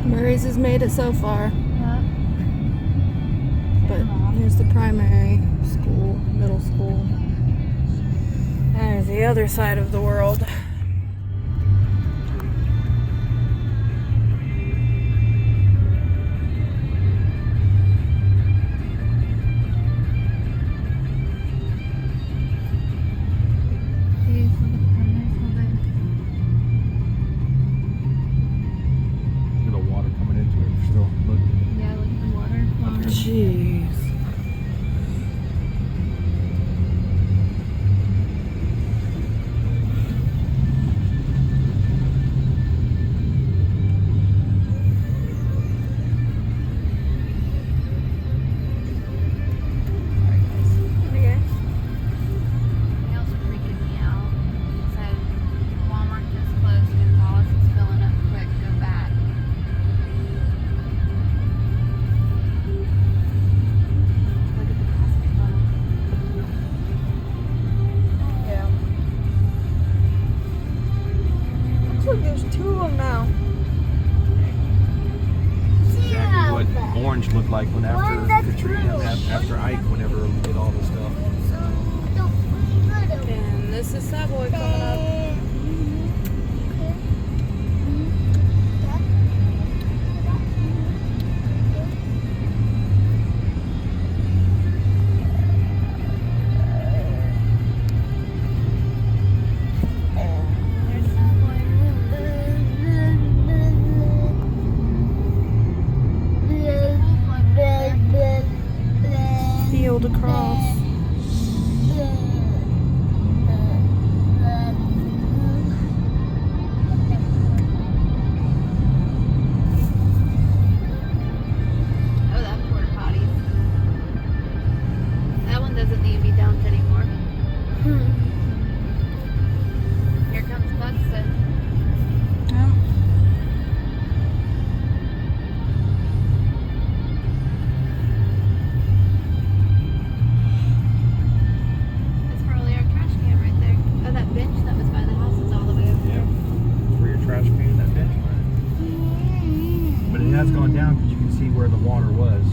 Murray's has made it so far. Yep. But here's the primary school, middle school. There's the other side of the world. Jeez. There's two of them now. Exactly what Orange looked like when after Katrina, after Ike, whenever we did all this stuff. And this is Savoy coming up. Field across. Oh, that porta potty. That one doesn't need to be dumped anymore. Here comes Buxton. Yeah. That's probably our trash can right there. Oh, that bench that was by the house is all the way over there. That's where your trash can, that bench went. But it has gone down because you can see where the water was.